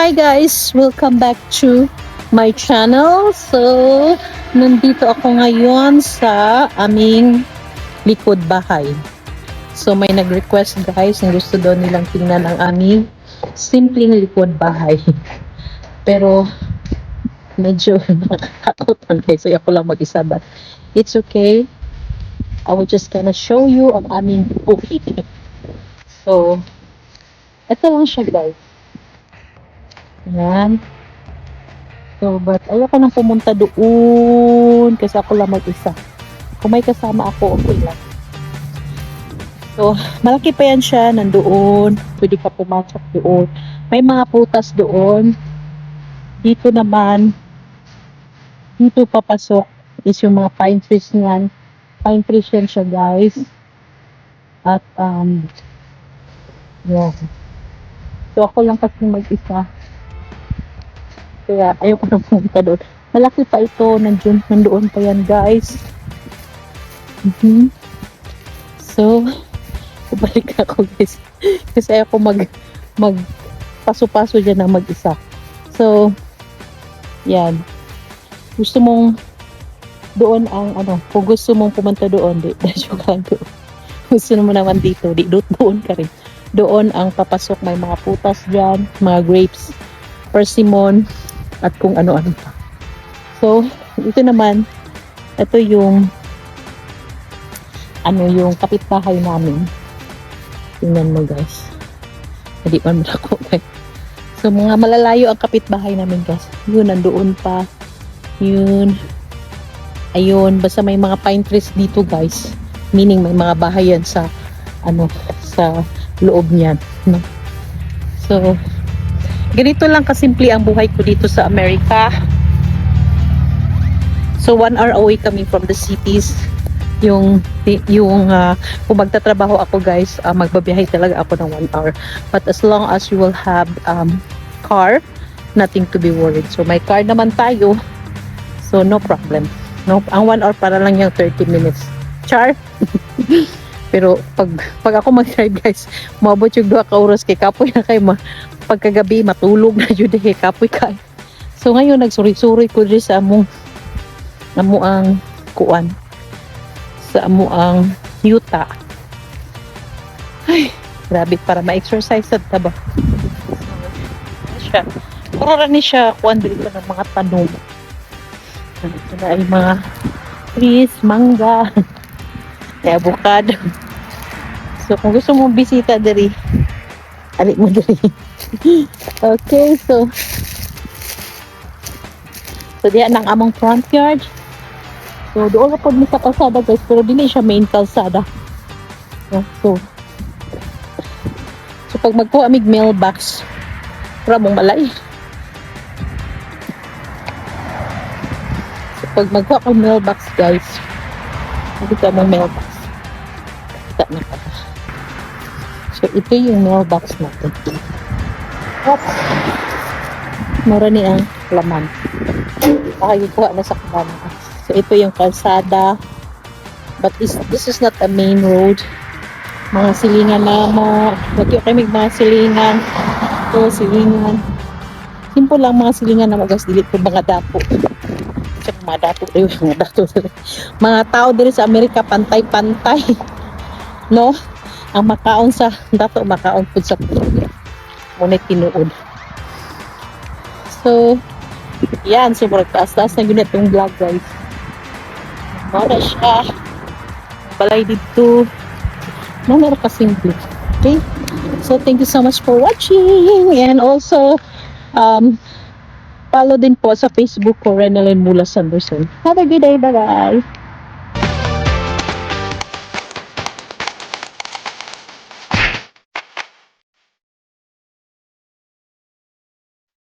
Hi guys! Welcome back to my channel. So, nandito ako ngayon sa aming likod bahay. So, may nag-request guys na gusto daw nilang tingnan ang aming simpleng likod bahay. Pero, medyo nakakautan guys. So, ako lang mag-isa, but it's okay. I will just gonna show you ang aming bukid. So, ito lang siya guys. Yan. So, but ayoko nang pumunta doon kasi ako lang mag-isa. Kung may kasama ako, okay lang. So, malaki pa yan siya, nandoon. Pwede ka pumasok doon. May mga putas doon. Dito naman, dito papasok is yung mga pine trees niyan. Pine trees yan siya, guys. At, yeah. So, ako lang kasi mag-isa. Kaya ayoko na pumunta doon. Malaki pa ito. Nandoon pa yan guys. So, balik ako guys. Kasi ayoko paso-paso dyan na mag-isa. So, yan. Gusto mong doon ang kung gusto mong pumunta doon, joke lang doon. Gusto mo naman dito, doon ka rin. Doon ang papasok, may mga putas dyan, mga grapes, persimmon, at kung ano-ano pa. So, ito naman, ito yung yung kapitbahay namin. Tingnan mo guys. Hindi pa ako guys. So, mga malalayo ang kapitbahay namin guys. Yun, nandoon pa. Yun. Ayun, basta may mga pine trees dito guys. Meaning may mga bahay yan sa sa loob niyan, no? So, ganito lang kasimple ang buhay ko dito sa Amerika. So 1 hour away kami from the cities. Yung kung magtatrabaho ako guys, magbabiyahe talaga ako ng 1 hour. But as long as you will have car, nothing to be worried. So may car naman tayo. So no problem. No, ang 1 hour para lang yung 30 minutes. Char. Pero pag ako mag-drive guys, maabot yung 2 ka oras kay kapoy na kay pagkagabi matulog na jud kapoy kay. So ngayon nagsuri-suri ko diri sa amo ang kuan. Sa amo ang yuta. Ay, grabe para ma-exercise at taba. Siya. Puro ra ni siya kuan dito ng mga tanom. Ito na ay mga trees, mangga, avocado. So kung gusto mo bisita diri, alik mo diri. Okay, so diyan ang among front yard. So doon na po mi sa kalsada guys, pero dili siya main kalsada. So pag magkuha mig mailbox, para mong malay. So pag magkuha ka mailbox guys, dito mong mailbox. Kita na ka. So ito yung mailbox natin. Oops. Mura ni ang laman. Nakagikuha na sa kaban. So ito yung kalsada. But this is not a main road. Mga silingan na mo. Lagi kayo may mga silingan. Ito silingan. Simple lang mga silingan na magas dilit ko mga dapo. Check mga dapo. Mga tao dito sa Amerika pantay-pantay. No? Ang makaon sa dato makaon pud sa ngunit tinuod. So, yan. So, taas-taas na yun itong vlog, guys. Mara siya. Balay dito. Mara kasimple. Okay? So, thank you so much for watching. And also, follow din po sa Facebook ko, Renalyn Mula Sanderson. Have a good day. Bye-bye.